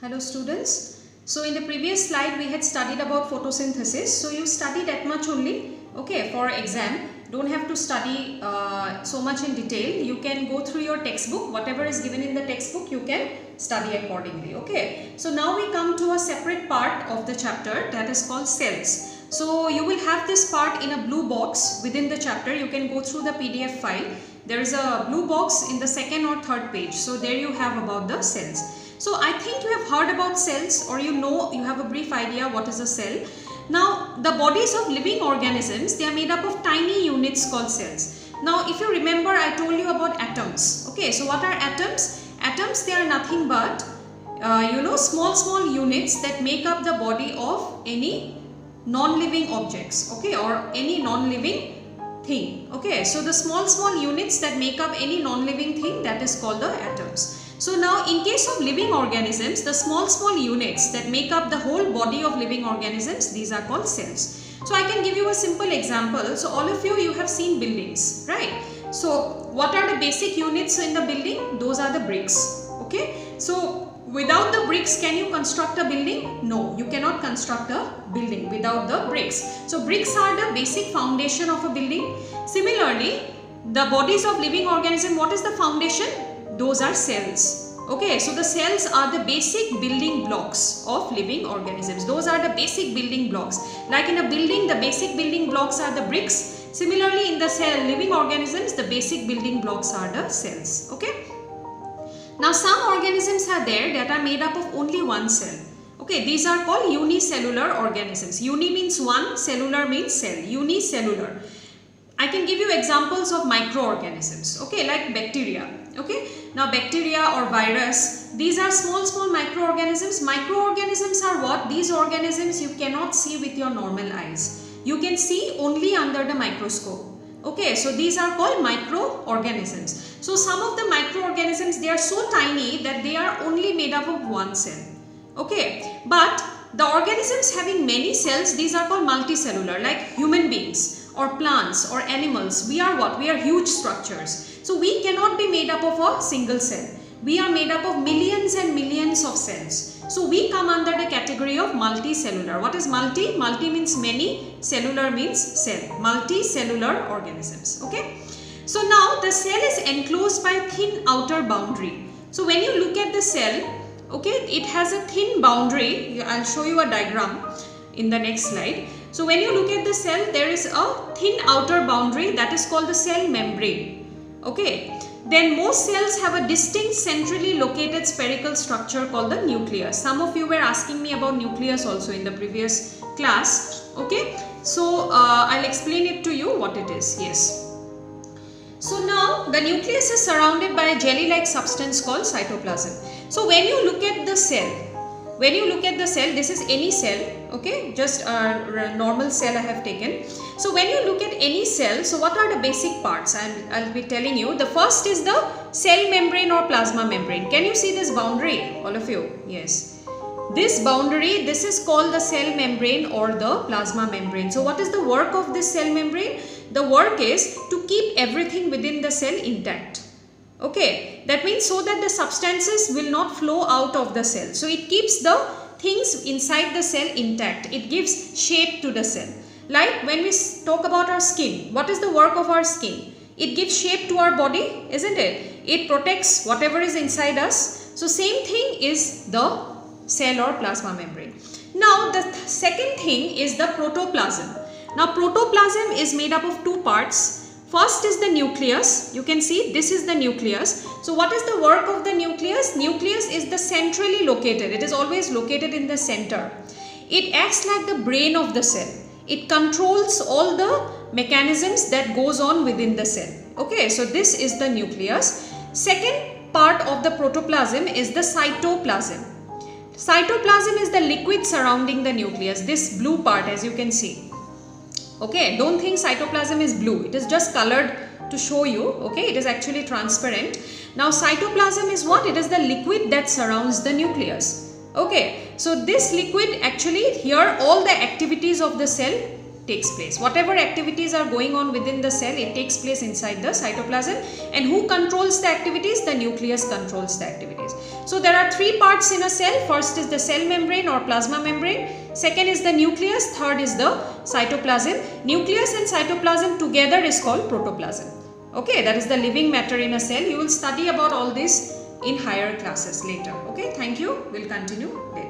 Hello students. So in the previous slide we had studied about photosynthesis. So you studied that much only, okay, for exam. Don't have to study so much in detail. You can go through your textbook. Whatever is given in the textbook you can study accordingly, okay. So now we come to a separate part of the chapter that is called cells. So you will have this part in a blue box within the chapter. You can go through the PDF file. There is a blue box in the second or third page. So there you have about the cells. So I think you have heard about cells, or you have a brief idea what is a cell. Now the bodies of living organisms, they are made up of tiny units called cells. Now if you remember, I told you about atoms. Okay, so what are atoms? Atoms, they are nothing but small units that make up the body of any non-living objects, okay, or any non-living thing. Okay, so the small units that make up any non-living thing, that is called the atoms. So now in case of living organisms, the small units that make up the whole body of living organisms, these are called cells. So I can give you a simple example. So all of you have seen buildings, right? So what are the basic units in the building? Those are the bricks, okay? So without the bricks, can you construct a building? No, you cannot construct a building without the bricks. So bricks are the basic foundation of a building. Similarly, the bodies of living organism, what is the foundation? Those are cells. Okay, so the cells are the basic building blocks of living organisms. Those are the basic building blocks. Like in a building, the basic building blocks are the bricks. Similarly, in the living organisms, the basic building blocks are the cells. Okay. Now, some organisms are there that are made up of only one cell. Okay, these are called unicellular organisms. Uni means one, cellular means cell. Unicellular. I can give you examples of microorganisms, okay, like bacteria, okay. Now bacteria or virus, these are small microorganisms. Microorganisms are what? These organisms you cannot see with your normal eyes. You can see only under the microscope, okay. So these are called microorganisms. So some of the microorganisms, they are so tiny that they are only made up of one cell, okay. But the organisms having many cells, these are called multicellular, like human beings or plants or animals. We are what? We are huge structures. So we cannot be made up of a single cell. We are made up of millions and millions of cells. So we come under the category of multicellular. What is multi? Multi means many, cellular means cell. Multicellular organisms, okay. So now the cell is enclosed by thin outer boundary. So when you look at the cell, okay, it has a thin boundary. I'll show you a diagram in the next slide. So when you look at the cell, there is a thin outer boundary that is called the cell membrane. Okay. Then most cells have a distinct centrally located spherical structure called the nucleus. Some of you were asking me about nucleus also in the previous class. Okay. So I'll explain it to you what it is. Yes. So now the nucleus is surrounded by a jelly-like substance called cytoplasm. So when you look at the cell, this is any cell, okay, just a normal cell I have taken. So when you look at any cell, so what are the basic parts? I'll be telling you. The first is the cell membrane or plasma membrane. Can you see this boundary, all of you? Yes. This boundary, this is called the cell membrane or the plasma membrane. So what is the work of this cell membrane? The work is to keep everything within the cell intact. Okay, that means so that the substances will not flow out of the cell. So it keeps the things inside the cell intact. It gives shape to the cell. Like when we talk about our skin, what is the work of our skin? It gives shape to our body, isn't it? It protects whatever is inside us. So same thing is the cell or plasma membrane. Now the second thing is the protoplasm. Now protoplasm is made up of two parts. First is the nucleus. You can see this is the nucleus. So what is the work of the nucleus? Nucleus is the centrally located. It is always located in the center. It acts like the brain of the cell. It controls all the mechanisms that goes on within the cell. Okay, so this is the nucleus. Second part of the protoplasm is the cytoplasm. Cytoplasm is the liquid surrounding the nucleus. This blue part, as you can see. Okay, don't think cytoplasm is blue. It is just colored to show you. Okay, it is actually transparent. Now cytoplasm is what? It is the liquid that surrounds the nucleus. Okay, so this liquid, actually here all the activities of the cell takes place. Whatever activities are going on within the cell, it takes place inside the cytoplasm. And who controls the activities? The nucleus controls the activities. So there are three parts in a cell. First is the cell membrane or plasma membrane. Second is the nucleus. Third is the cytoplasm. Nucleus and cytoplasm together is called protoplasm. Okay, that is the living matter in a cell. You will study about all this in higher classes later. Okay, thank you. We'll continue later.